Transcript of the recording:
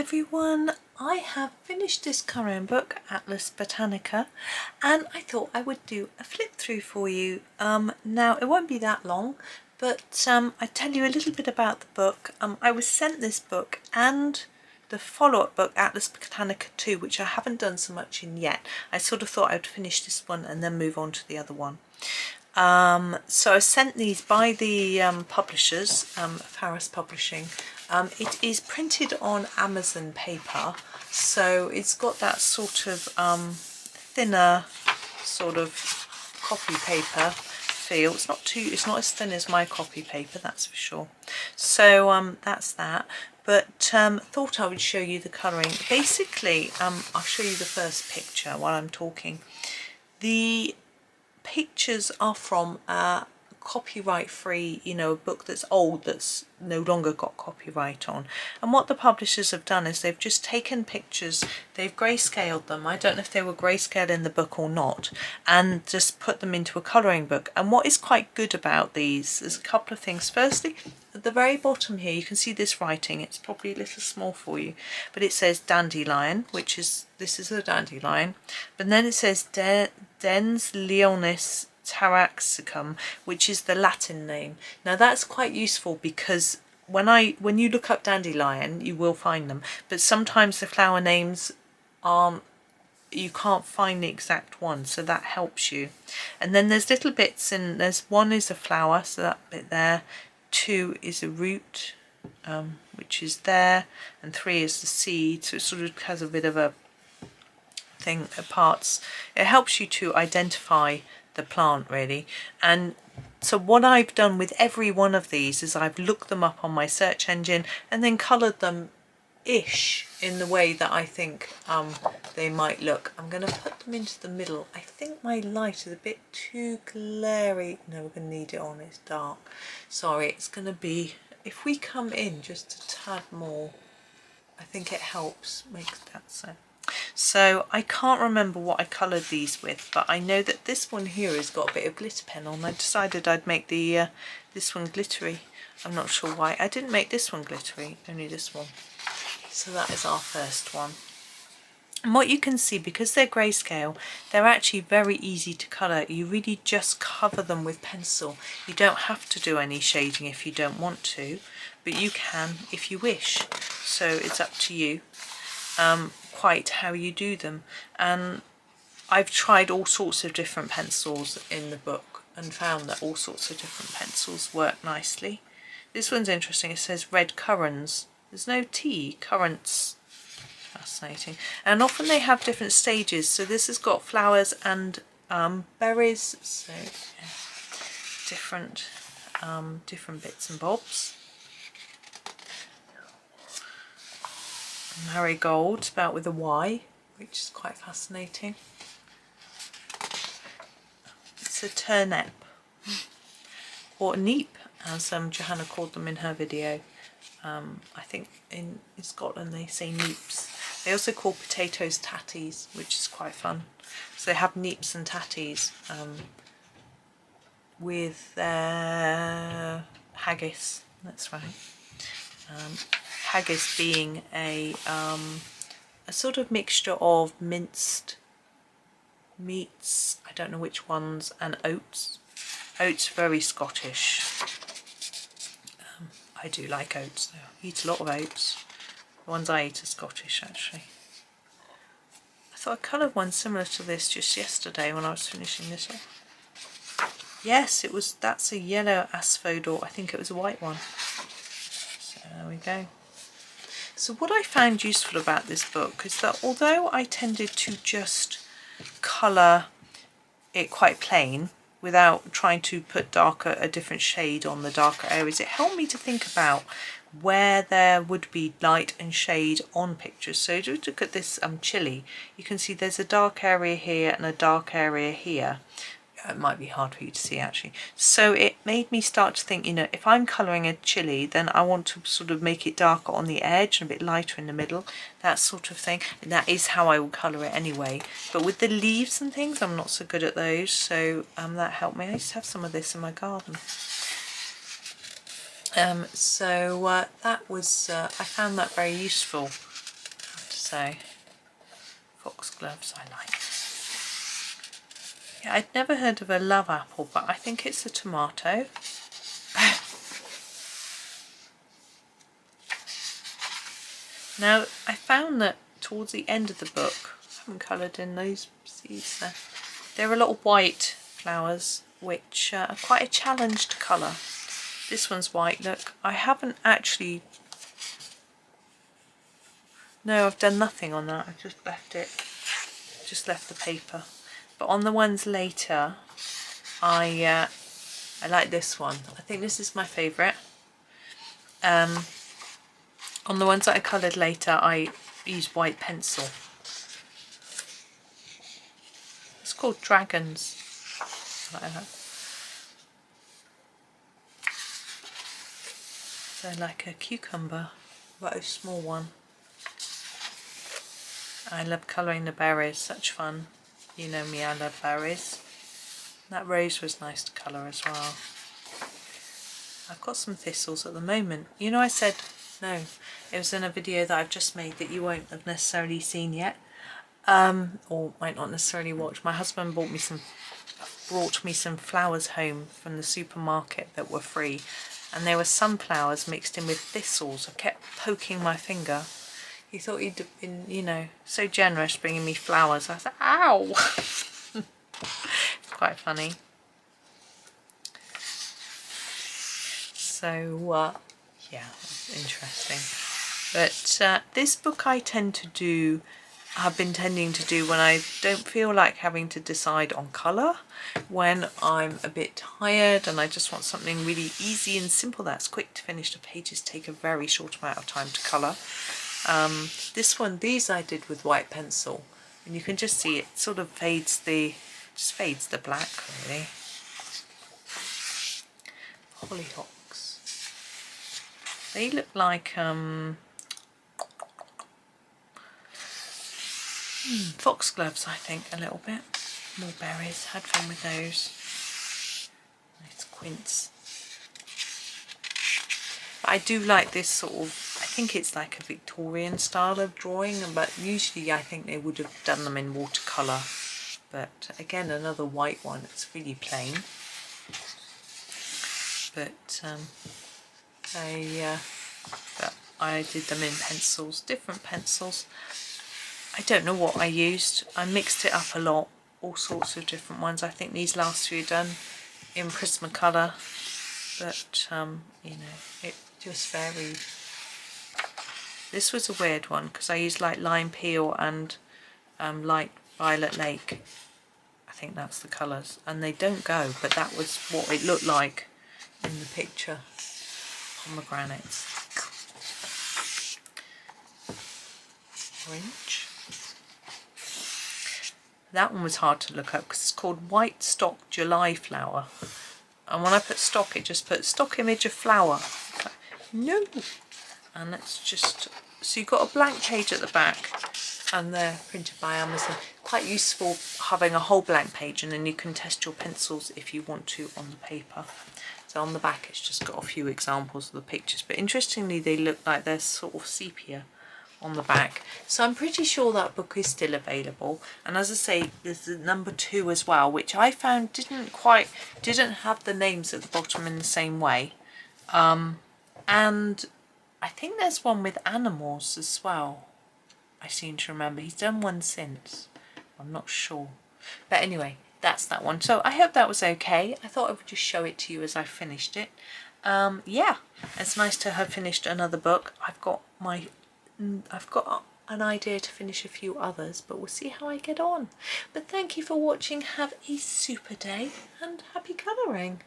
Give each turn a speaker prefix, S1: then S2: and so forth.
S1: everyone, I have finished this colouring book, Atlas Botanica, and I thought I would do a flip through for you. Now it won't be that long, but I tell you a little bit about the book. I was sent this book and the follow-up book, Atlas Botanica 2, which I haven't done so much in yet. I sort of thought I would finish this one and then move on to the other one. So I sent these by the publishers, Faris Publishing. It is printed on Amazon paper, so it's got that sort of thinner sort of copy paper feel. It's not as thin as my copy paper, that's for sure. So that's that. But thought I would show you the colouring. Basically, I'll show you the first picture while I'm talking. The pictures are from a copyright-free, a book that's old, that's no longer got copyright on. And what the publishers have done is they've just taken pictures, they've grayscaled them, I don't know if they were grayscaled in the book or not, and just put them into a colouring book. And what is quite good about these is a couple of things. Firstly, at the very bottom here you can see this writing. It's probably a little small for you, but it says dandelion, this is a dandelion, but then it says Dens leonis taraxacum, which is the Latin name. Now that's quite useful because when you look up dandelion you will find them, but sometimes the flower names you can't find the exact one, so that helps you. And then there's little bits in, there's one is a flower, so that bit there, 2 is a root, which is there, and 3 is the seed, so it sort of has a bit of a thing, parts. It helps you to identify the plant really. And so what I've done with every one of these is I've looked them up on my search engine and then coloured them ish in the way that I think they might look. I'm going to put them into the middle. I think my light is a bit too glary. No, we're going to need it on, it's dark. Sorry, it's going to be, if we come in just a tad more, I think it helps make that sound. So I can't remember what I coloured these with, but I know that this one here has got a bit of glitter pen on. I decided I'd make the this one glittery. I'm not sure why. I didn't make this one glittery, only this one. So that is our first one. And what you can see, because they're grayscale, they're actually very easy to colour. You really just cover them with pencil. You don't have to do any shading if you don't want to, but you can if you wish. So it's up to you. Quite how you do them. And I've tried all sorts of different pencils in the book and found that all sorts of different pencils work nicely. This one's interesting, it says red currants. There's no T, currants. Fascinating. And often they have different stages, so this has got flowers and berries, so yeah, different bits and bobs. Marigold, spelled with a Y, which is quite fascinating. It's a turnip, or a neep, as Johanna called them in her video. I think in Scotland they say neeps. They also call potatoes tatties, which is quite fun. So they have neeps and tatties with haggis, that's right. Haggis being a sort of mixture of minced meats, I don't know which ones, and oats. Oats, very Scottish. I do like oats though. I eat a lot of oats. The ones I eat are Scottish actually. I thought I coloured one similar to this just yesterday when I was finishing this off. Yes, that's a yellow asphodel. I think it was a white one. So there we go. So what I found useful about this book is that although I tended to just colour it quite plain without trying to put a different shade on the darker areas, it helped me to think about where there would be light and shade on pictures. So if you look at this chili, you can see there's a dark area here and a dark area here. It might be hard for you to see actually. So it made me start to think, if I'm colouring a chili, then I want to sort of make it darker on the edge and a bit lighter in the middle, that sort of thing. And that is how I will colour it anyway. But with the leaves and things, I'm not so good at those, so that helped me. I used to have some of this in my garden. That was, I found that very useful So foxgloves I like. Yeah, I'd never heard of a love apple, but I think it's a tomato. Now, I found that towards the end of the book, I haven't coloured in those seeds there. There are a lot of white flowers, which are quite a challenge to colour. This one's white, look. I haven't actually... No, I've done nothing on that. I've just left it. Just left the paper. But on the ones later, I like this one. I think this is my favourite. On the ones that I coloured later, I used white pencil. It's called Dragons. I like that. So like a cucumber, but a small one. I love colouring the berries, such fun. You know me, I love berries. That rose was nice to colour as well. I've got some thistles at the moment. You know, I said, no, it was in a video that I've just made that you won't have necessarily seen yet, or might not necessarily watch. My husband brought me some flowers home from the supermarket that were free, and there were sunflowers mixed in with thistles. I kept poking my finger. He thought he'd been, you know, so generous bringing me flowers. I thought, ow! It's quite funny. So, yeah, interesting. But this book I have been tending to do when I don't feel like having to decide on colour, when I'm a bit tired and I just want something really easy and simple that's quick to finish. The pages take a very short amount of time to colour. These I did with white pencil, and you can just see it sort of fades the black really. Hollyhocks. They look like foxgloves, I think, a little bit. More berries. Had fun with those. Nice quince. But I do like this sort of, I think it's like a Victorian style of drawing, but usually I think they would have done them in watercolour. But again, another white one. It's really plain. But I did them in pencils, different pencils. I don't know what I used. I mixed it up a lot, all sorts of different ones. I think these last three are done in Prismacolor, but you know, it just varied. This was a weird one because I used like lime peel and light violet lake. I think that's the colours, and they don't go, but that was what it looked like in the picture. Pomegranates. Orange. That one was hard to look up because it's called White Stock July Flower, and when I put stock, it just put stock image of flower. Like, no. And that's just, so you've got a blank page at the back, and they're printed by Amazon. Quite useful having a whole blank page, and then you can test your pencils if you want to on the paper. So on the back it's just got a few examples of the pictures, but interestingly they look like they're sort of sepia on the back. So I'm pretty sure that book is still available, and as I say, there's the number 2 as well, which I found didn't have the names at the bottom in the same way, and I think there's one with animals as well. I seem to remember he's done one since. I'm not sure, but anyway, that's that one. So I hope that was okay. I thought I would just show it to you as I finished it. Yeah, it's nice to have finished another book. I've got an idea to finish a few others, but we'll see how I get on. But thank you for watching. Have a super day and happy colouring.